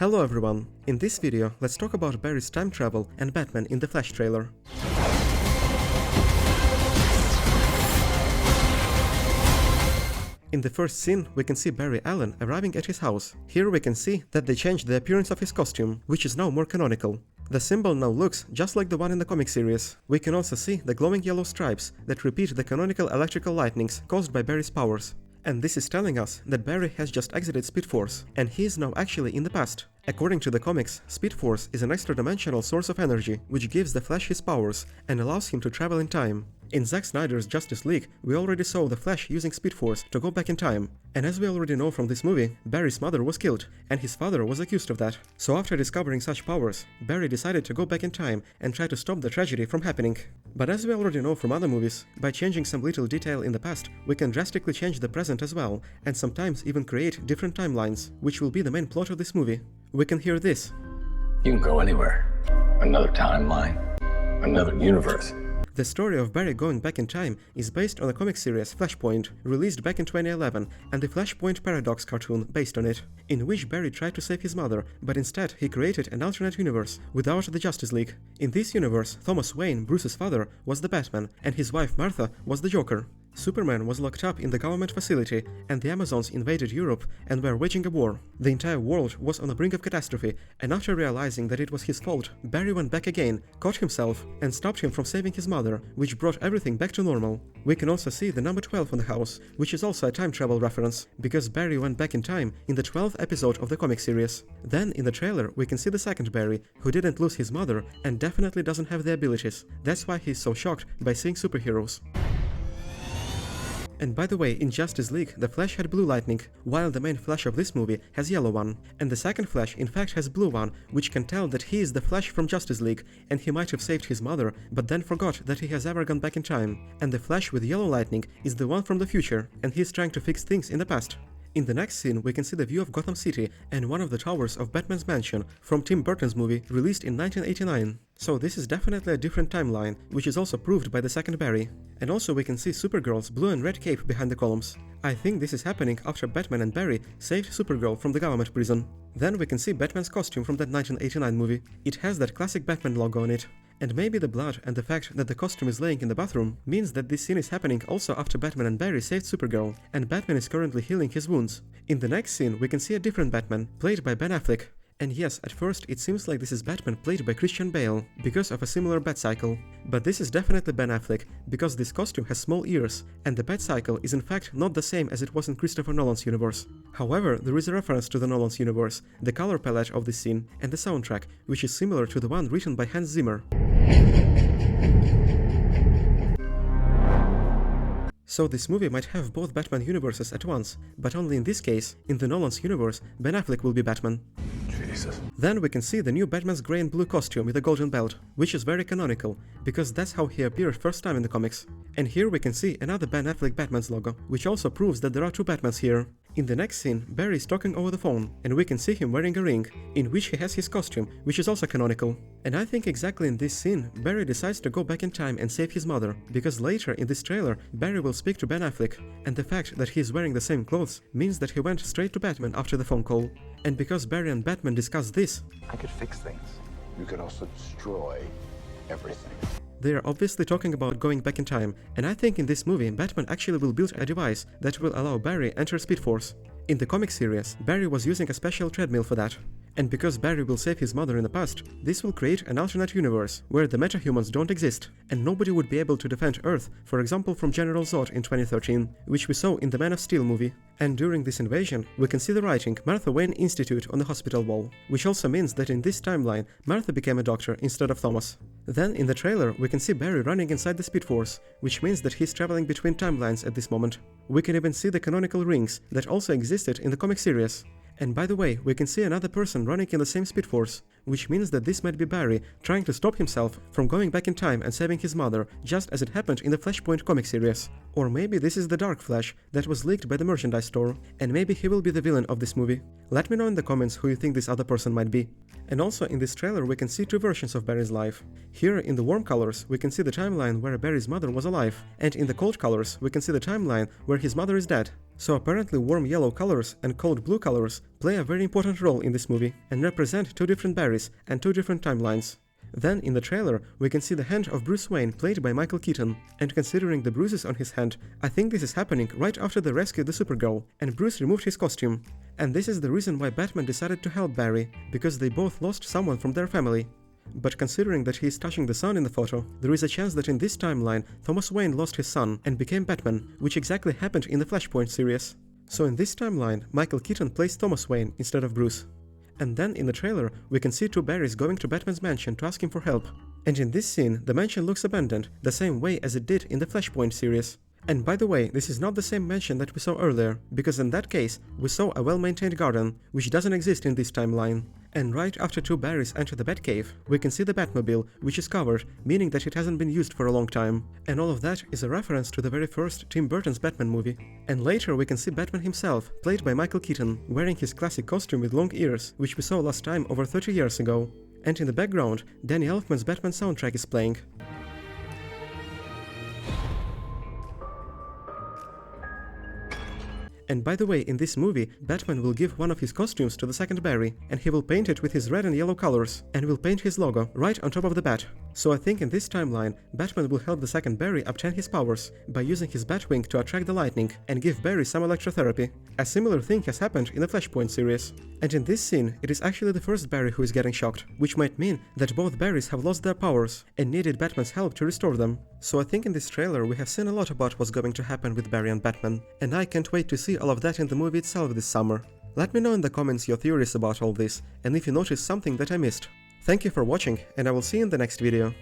Hello everyone! In this video, let's talk about Barry's time travel and Batman in the Flash trailer. In the first scene, we can see Barry Allen arriving at his house. Here we can see that they changed the appearance of his costume, which is now more canonical. The symbol now looks just like the one in the comic series. We can also see the glowing yellow stripes that repeat the canonical electrical lightnings caused by Barry's powers. And this is telling us that Barry has just exited Speed Force, and he is now actually in the past. According to the comics, Speed Force is an extra-dimensional source of energy, which gives the Flash his powers and allows him to travel in time. In Zack Snyder's Justice League, we already saw the Flash using Speed Force to go back in time. And as we already know from this movie, Barry's mother was killed, and his father was accused of that. So after discovering such powers, Barry decided to go back in time and try to stop the tragedy from happening. But as we already know from other movies, by changing some little detail in the past, we can drastically change the present as well, and sometimes even create different timelines, which will be the main plot of this movie. We can hear this. You can go anywhere. Another timeline. Another universe. The story of Barry going back in time is based on the comic series Flashpoint, released back in 2011, and the Flashpoint Paradox cartoon based on it, in which Barry tried to save his mother, but instead he created an alternate universe without the Justice League. In this universe, Thomas Wayne, Bruce's father, was the Batman, and his wife Martha was the Joker. Superman was locked up in the government facility, and the Amazons invaded Europe and were waging a war. The entire world was on the brink of catastrophe, and after realizing that it was his fault, Barry went back again, caught himself, and stopped him from saving his mother, which brought everything back to normal. We can also see the number 12 on the house, which is also a time travel reference, because Barry went back in time in the 12th episode of the comic series. Then, in the trailer, we can see the second Barry, who didn't lose his mother and definitely doesn't have the abilities. That's why he's so shocked by seeing superheroes. And by the way, in Justice League, the Flash had blue lightning, while the main Flash of this movie has yellow one. And the second Flash in fact has blue one, which can tell that he is the Flash from Justice League, and he might have saved his mother, but then forgot that he has ever gone back in time. And the Flash with yellow lightning is the one from the future, and he's trying to fix things in the past. In the next scene, we can see the view of Gotham City and one of the towers of Batman's mansion from Tim Burton's movie released in 1989. So this is definitely a different timeline, which is also proved by the second Barry. And also we can see Supergirl's blue and red cape behind the columns. I think this is happening after Batman and Barry saved Supergirl from the government prison. Then we can see Batman's costume from that 1989 movie. It has that classic Batman logo on it. And maybe the blood and the fact that the costume is laying in the bathroom means that this scene is happening also after Batman and Barry saved Supergirl, and Batman is currently healing his wounds. In the next scene, we can see a different Batman, played by Ben Affleck. And yes, at first it seems like this is Batman played by Christian Bale, because of a similar bat cycle. But this is definitely Ben Affleck, because this costume has small ears, and the bat cycle is in fact not the same as it was in Christopher Nolan's universe. However, there is a reference to the Nolan's universe, the color palette of this scene, and the soundtrack, which is similar to the one written by Hans Zimmer. So this movie might have both Batman universes at once, but only in this case, in the Nolan's universe, Ben Affleck will be Batman. Jesus. Then we can see the new Batman's grey and blue costume with a golden belt, which is very canonical, because that's how he appeared first time in the comics. And here we can see another Ben Affleck Batman's logo, which also proves that there are two Batmans here. In the next scene, Barry is talking over the phone, and we can see him wearing a ring, in which he has his costume, which is also canonical. And I think exactly in this scene, Barry decides to go back in time and save his mother, because later in this trailer, Barry will speak to Ben Affleck, and the fact that he is wearing the same clothes means that he went straight to Batman after the phone call. And because Barry and Batman discuss this, I could fix things. You could also destroy everything. they are obviously talking about going back in time, and I think in this movie Batman actually will build a device that will allow Barry enter Speed Force. In the comic series, Barry was using a special treadmill for that. And because Barry will save his mother in the past, this will create an alternate universe where the metahumans don't exist, and nobody would be able to defend Earth, for example from General Zod in 2013, which we saw in the Man of Steel movie. And during this invasion, we can see the writing Martha Wayne Institute on the hospital wall, which also means that in this timeline, Martha became a doctor instead of Thomas. Then in the trailer, we can see Barry running inside the Speed Force, which means that he's traveling between timelines at this moment. We can even see the canonical rings that also existed in the comic series. And by the way, we can see another person running in the same Speed Force, which means that this might be Barry trying to stop himself from going back in time and saving his mother, just as it happened in the Flashpoint comic series. Or maybe this is the Dark Flash that was leaked by the merchandise store, and maybe he will be the villain of this movie. Let me know in the comments who you think this other person might be. And also in this trailer we can see two versions of Barry's life. Here in the warm colors we can see the timeline where Barry's mother was alive, and in the cold colors we can see the timeline where his mother is dead. So apparently warm yellow colors and cold blue colors play a very important role in this movie and represent two different Barrys and two different timelines. Then, in the trailer, we can see the hand of Bruce Wayne played by Michael Keaton, and considering the bruises on his hand, I think this is happening right after they rescued the Supergirl, and Bruce removed his costume. And this is the reason why Batman decided to help Barry, because they both lost someone from their family. But considering that he is touching the sun in the photo, there is a chance that in this timeline, Thomas Wayne lost his son and became Batman, which exactly happened in the Flashpoint series. So in this timeline, Michael Keaton plays Thomas Wayne instead of Bruce. And then in the trailer, we can see two Barrys going to Batman's mansion to ask him for help. And in this scene, the mansion looks abandoned, the same way as it did in the Flashpoint series. And by the way, this is not the same mansion that we saw earlier, because in that case, we saw a well-maintained garden, which doesn't exist in this timeline. And right after two Barrys enter the Batcave, we can see the Batmobile, which is covered, meaning that it hasn't been used for a long time. And all of that is a reference to the very first Tim Burton's Batman movie. And later we can see Batman himself, played by Michael Keaton, wearing his classic costume with long ears, which we saw last time over 30 years ago. And in the background, Danny Elfman's Batman soundtrack is playing. And by the way, in this movie, Batman will give one of his costumes to the second Barry, and he will paint it with his red and yellow colors, and will paint his logo right on top of the bat. So I think in this timeline, Batman will help the second Barry obtain his powers by using his Batwing to attract the lightning and give Barry some electrotherapy. A similar thing has happened in the Flashpoint series. And in this scene, it is actually the first Barry who is getting shocked, which might mean that both Barrys have lost their powers and needed Batman's help to restore them. So I think in this trailer we have seen a lot about what's going to happen with Barry and Batman, and I can't wait to see all of that in the movie itself this summer. Let me know in the comments your theories about all this, and if you noticed something that I missed. Thank you for watching, and I will see you in the next video.